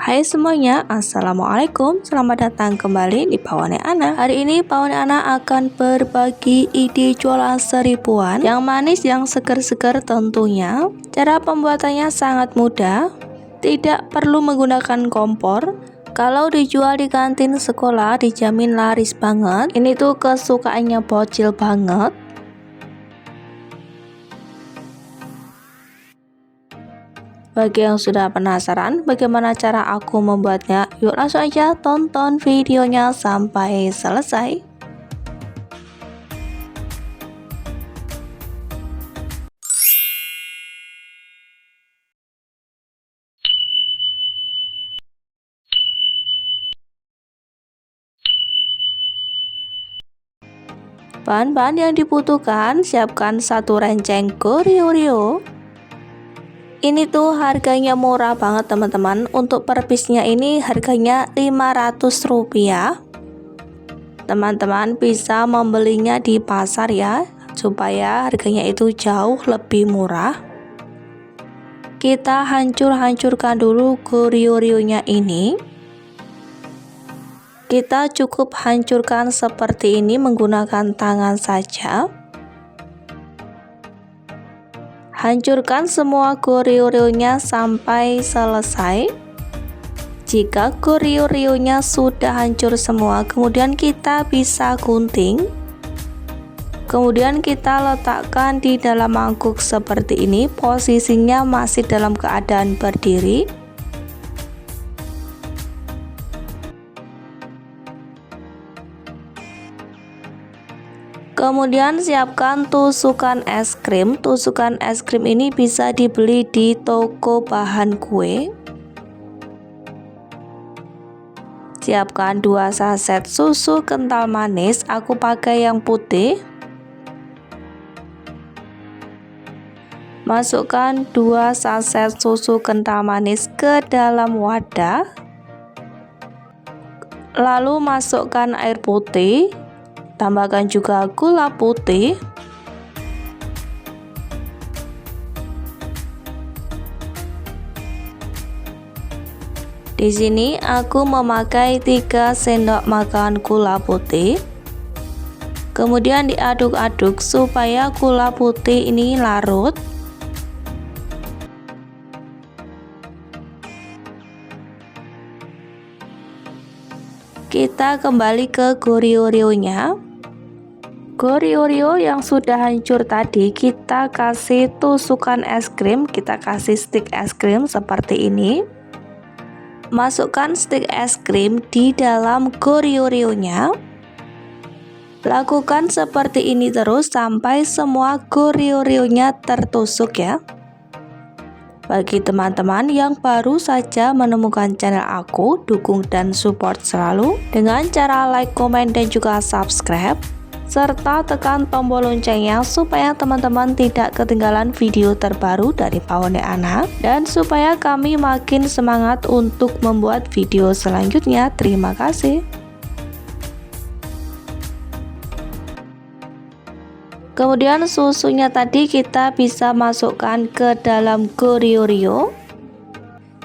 Hai semuanya, Assalamualaikum. Selamat datang kembali di Pawone Ana. Hari ini Pawone Ana akan berbagi ide jualan seribuan yang manis, yang seger-seger tentunya. Cara pembuatannya sangat mudah, tidak perlu menggunakan kompor. Kalau dijual di kantin sekolah dijamin laris banget. Ini tuh kesukaannya bocil banget. Bagi yang sudah penasaran bagaimana cara aku membuatnya, yuk langsung aja tonton videonya sampai selesai. Bahan-bahan yang dibutuhkan, siapkan satu renceng Goryeo. Ini tuh harganya murah banget teman-teman. Untuk per piece-nya ini harganya Rp500. Teman-teman bisa membelinya di pasar ya, supaya harganya itu jauh lebih murah. Kita hancurkan dulu Goryeo-nya ini. Kita cukup hancurkan seperti ini menggunakan tangan saja. Hancurkan semua Goryeo-nya sampai selesai. Jika Goryeo-nya sudah hancur semua, kemudian kita bisa gunting. Kemudian kita letakkan di dalam mangkuk seperti ini, posisinya masih dalam keadaan berdiri. Kemudian siapkan tusukan es krim. Tusukan es krim ini bisa dibeli di toko bahan kue. Siapkan 2 saset susu kental manis, aku pakai yang putih. Masukkan 2 saset susu kental manis ke dalam wadah. Lalu masukkan air putih. Tambahkan juga gula putih. Di sini aku memakai 3 sendok makan gula putih. Kemudian diaduk-aduk supaya gula putih ini larut. Kita kembali ke Goryeo-nya. Goryeo yang sudah hancur tadi kita kasih tusukan es krim, kita kasih stick es krim seperti ini. Masukkan stick es krim di dalam Goryeo-nya. Lakukan seperti ini terus sampai semua Goryeo-nya tertusuk ya. Bagi teman-teman yang baru saja menemukan channel aku, dukung dan support selalu dengan cara like, komen, dan juga subscribe, serta tekan tombol loncengnya supaya teman-teman tidak ketinggalan video terbaru dari Pawone Ana, dan supaya kami makin semangat untuk membuat video selanjutnya. Terima kasih. Kemudian susunya tadi kita bisa masukkan ke dalam Goryeo.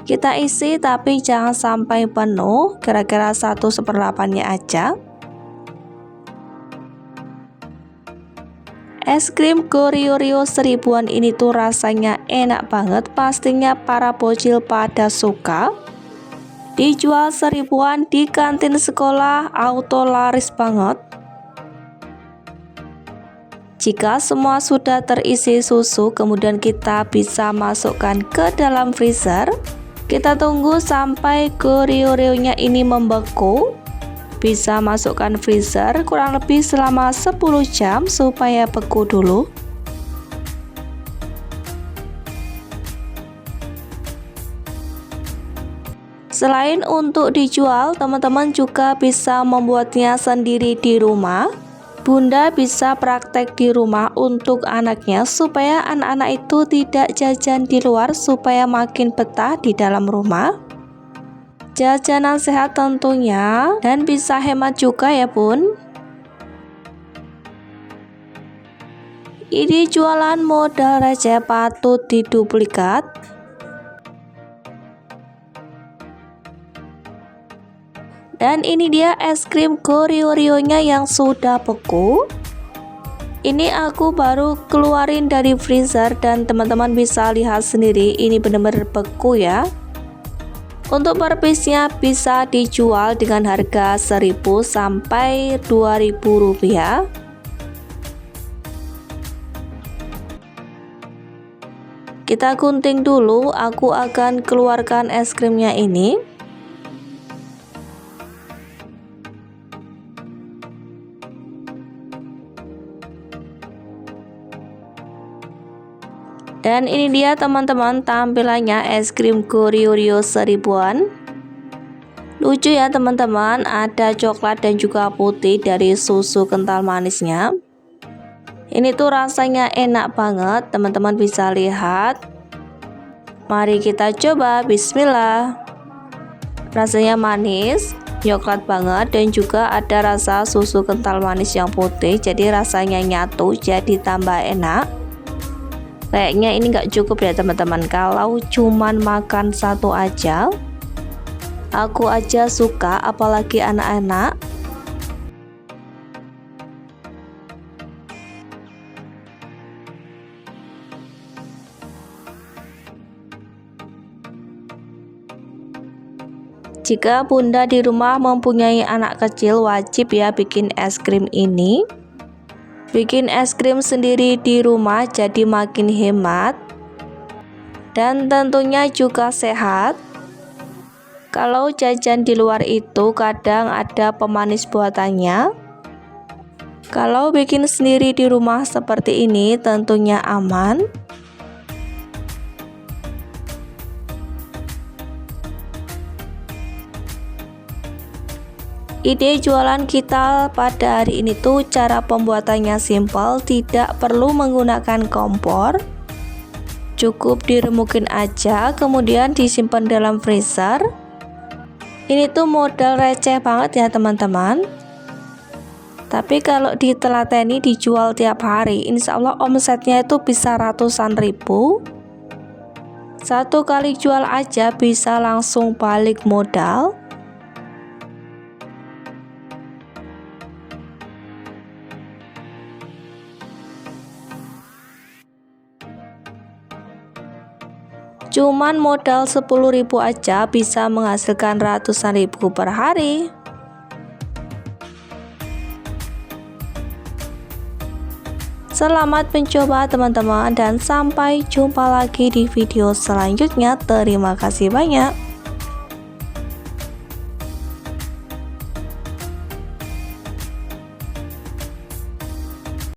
Kita isi tapi jangan sampai penuh, kira-kira 1/8-nya aja. Es krim Goryeo seribuan ini tuh rasanya enak banget, pastinya para bocil pada suka. Dijual seribuan di kantin sekolah, auto laris banget. Jika semua sudah terisi susu, kemudian kita bisa masukkan ke dalam freezer. Kita tunggu sampai Goryeo-nya ini membeku. Bisa masukkan freezer kurang lebih selama 10 jam supaya beku dulu. Selain untuk dijual, teman-teman juga bisa membuatnya sendiri di rumah. Bunda bisa praktek di rumah untuk anaknya supaya anak-anak itu tidak jajan di luar, supaya makin betah di dalam rumah. Jajanan sehat tentunya, dan bisa hemat juga ya bun. Ini jualan modal receh patut diduplikat. Dan ini dia es krim Oreo-nya yang sudah beku. Ini aku baru keluarin dari freezer dan teman-teman bisa lihat sendiri, ini benar-benar beku ya. Untuk per piece-nya bisa dijual dengan harga 1.000 sampai 2.000 rupiah. Kita gunting dulu, aku akan keluarkan es krimnya ini. Dan ini dia teman-teman tampilannya es krim Oreo 1000-an. Lucu ya teman-teman, ada coklat dan juga putih dari susu kental manisnya. Ini tuh rasanya enak banget, teman-teman bisa lihat. Mari kita coba, bismillah. Rasanya manis, coklat banget, dan juga ada rasa susu kental manis yang putih, jadi rasanya nyatu, jadi tambah enak. Kayaknya ini nggak cukup ya teman-teman, kalau cuman makan satu aja. Aku aja suka, apalagi anak-anak. Jika bunda di rumah mempunyai anak kecil, wajib ya bikin es krim ini. Bikin es krim sendiri di rumah jadi makin hemat dan tentunya juga sehat. Kalau jajan di luar itu kadang ada pemanis buatannya. Kalau bikin sendiri di rumah seperti ini tentunya aman. Ide jualan kita pada hari ini tuh cara pembuatannya simpel, tidak perlu menggunakan kompor. Cukup diremukin aja, kemudian disimpan dalam freezer. Ini tuh modal receh banget ya teman-teman. Tapi kalau ditelateni dijual tiap hari, insya Allah omsetnya itu bisa ratusan ribu. Satu kali jual aja bisa langsung balik modal. Cuman modal 10.000 aja bisa menghasilkan ratusan ribu per hari. Selamat mencoba teman-teman, dan sampai jumpa lagi di video selanjutnya. Terima kasih banyak.